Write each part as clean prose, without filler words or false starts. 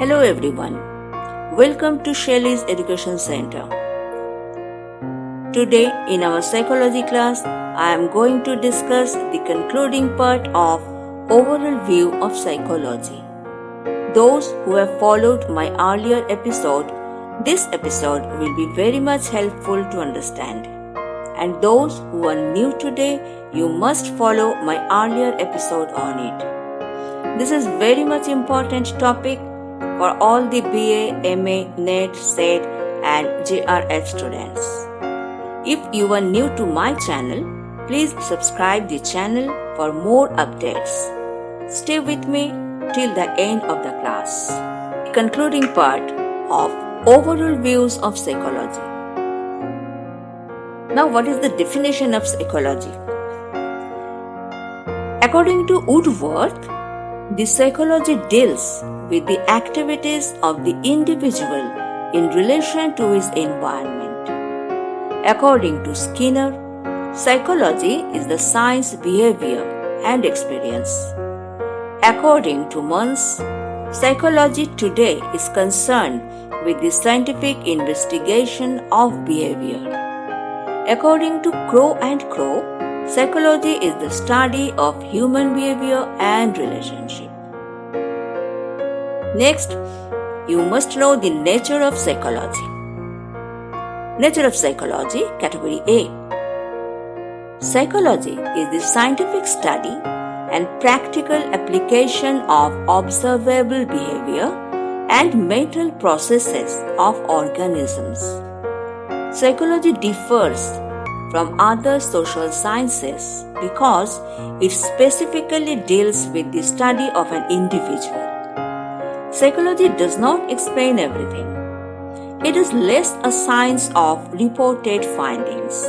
Hello everyone. Welcome to Shelley's Education Center. Today in our psychology class, I am going to discuss the concluding part of overall view of psychology. Those who have followed my earlier episode, this episode will be very much helpful to understand. And those who are new today, you must follow my earlier episode on it. This is very much important topic for all the BA, MA, NET, SET and JRF students. If you are new to my channel, please subscribe the channel for more updates. Stay with me till the end of the class. The concluding part of overall views of psychology. Now, what is the definition of psychology? According to Woodworth, the psychology deals with the activities of the individual in relation to his environment. According to Skinner, psychology is the science, behavior and experience. According to Munz, psychology today is concerned with the scientific investigation of behavior. According to Crow and Crow, psychology is the study of human behavior and relationship. Next, you must know the nature of psychology. Nature of psychology, category A. Psychology is the scientific study and practical application of observable behavior and mental processes of organisms. Psychology differs from other social sciences because it specifically deals with the study of an individual. Psychology does not explain everything. It is less a science of reported findings.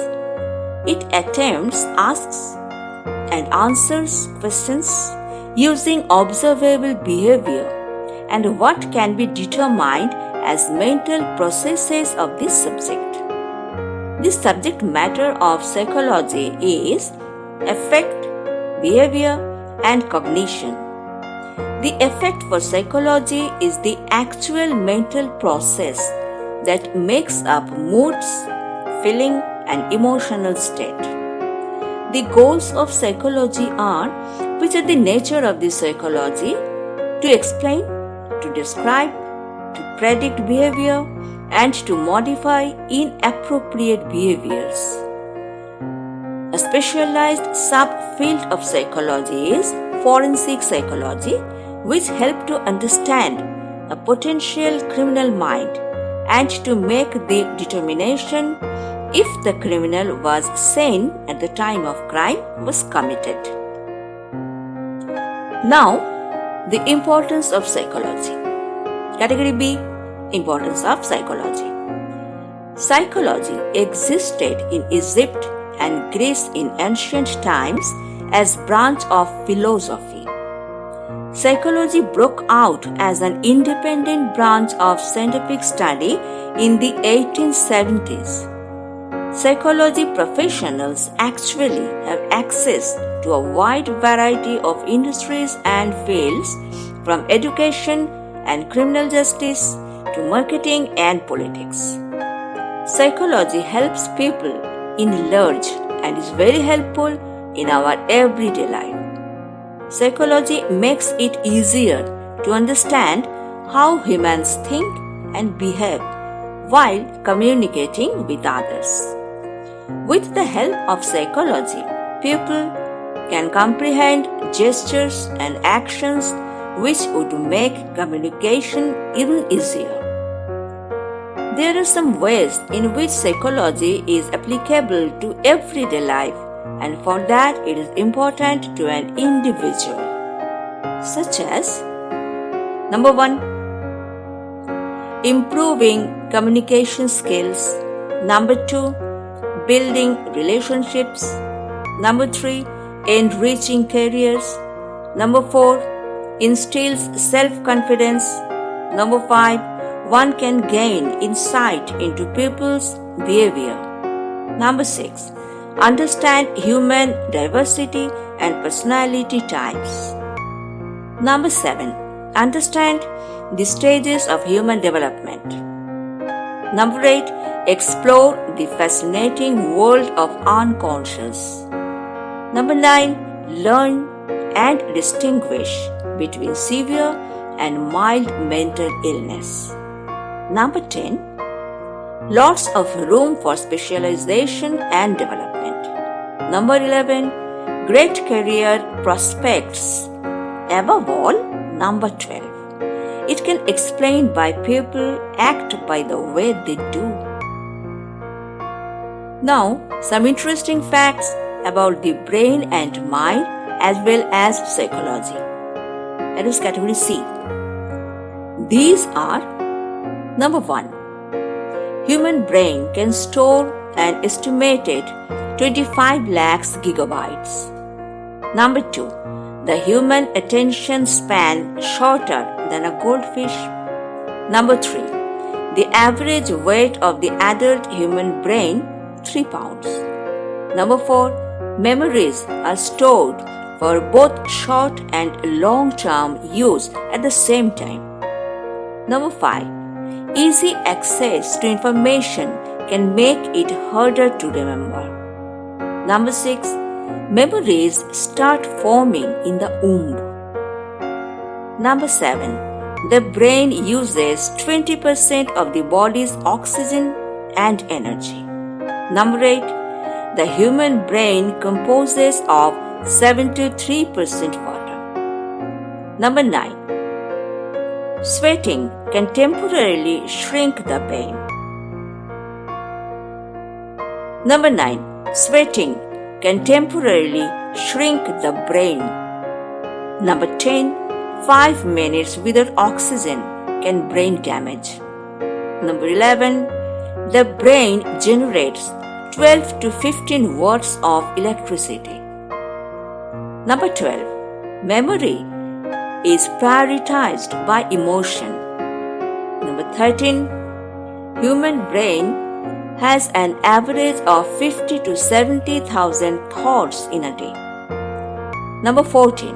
It attempts, asks, and answers questions using observable behavior and what can be determined as mental processes of this subject. The subject matter of psychology is affect, behavior, and cognition. The affect for psychology is the actual mental process that makes up moods, feeling, and emotional state. The goals of psychology are, which are the nature of the psychology, to explain, to describe, to predict behavior, and to modify inappropriate behaviors. A specialized subfield of psychology is forensic psychology, which help to understand a potential criminal mind and to make the determination if the criminal was sane at the time of crime was committed. Now, the importance of psychology. Category B. Importance of psychology. Psychology existed in Egypt and Greece in ancient times as branch of philosophy. Psychology broke out as an independent branch of scientific study in the 1870s. Psychology professionals actually have access to a wide variety of industries and fields, from education and criminal justice to marketing and politics. Psychology helps people in large and is very helpful in our everyday life. Psychology makes it easier to understand how humans think and behave while communicating with others. With the help of psychology, people can comprehend gestures and actions which would make communication even easier. There are some ways in which psychology is applicable to everyday life, and for that it is important to an individual, such as number 1, improving communication skills. Number 2, building relationships. Number 3, enriching careers. Number 4, instills self-confidence. Number 5, one can gain insight into people's behavior. Number 6, understand human diversity and personality types. Number 7, understand the stages of human development. Number 8, explore the fascinating world of unconscious. Number 9, learn and distinguish between severe and mild mental illness. Number 10, lots of room for specialization and development. Number 11, great career prospects. Above all, number 12, it can explain why people act by the way they do. Now, some interesting facts about the brain and mind as well as psychology. That is category C. These are: number 1, human brain can store an estimated 25 lakhs gigabytes. Number 2, the human attention span shorter than a goldfish. Number 3, the average weight of the adult human brain 3 pounds. Number 4, memories are stored for both short and long-term use at the same time. Number 5, easy access to information can make it harder to remember. Number 6, memories start forming in the womb. Number 7, the brain uses 20% of the body's oxygen and energy. Number 8, the human brain composes of 73% water. Number 9, sweating can temporarily shrink the brain. Number 9, sweating can temporarily shrink the brain. Number 10, 5 minutes without oxygen can brain damage. Number 11, the brain generates 12 to 15 watts of electricity. Number 12, memory is prioritized by emotion. Number 13, human brain has an average of 50 to 70,000 thoughts in a day. Number 14,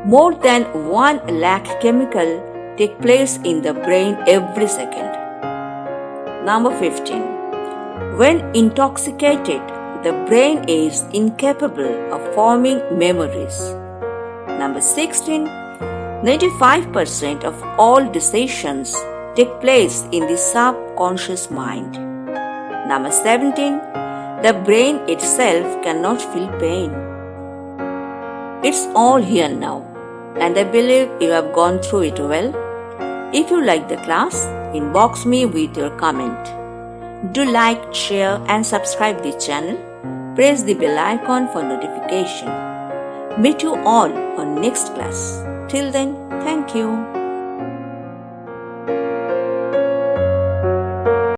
more than 1 lakh chemicals take place in the brain every second. Number 15, when intoxicated, the brain is incapable of forming memories. Number 16, 95% of all decisions take place in the subconscious mind. Number 17, the brain itself cannot feel pain. It's all here now, and I believe you have gone through it well. If you like the class, inbox me with your comment. Do like, share and subscribe the channel. Press the bell icon for notification. Meet you all on next class. Till then, thank you.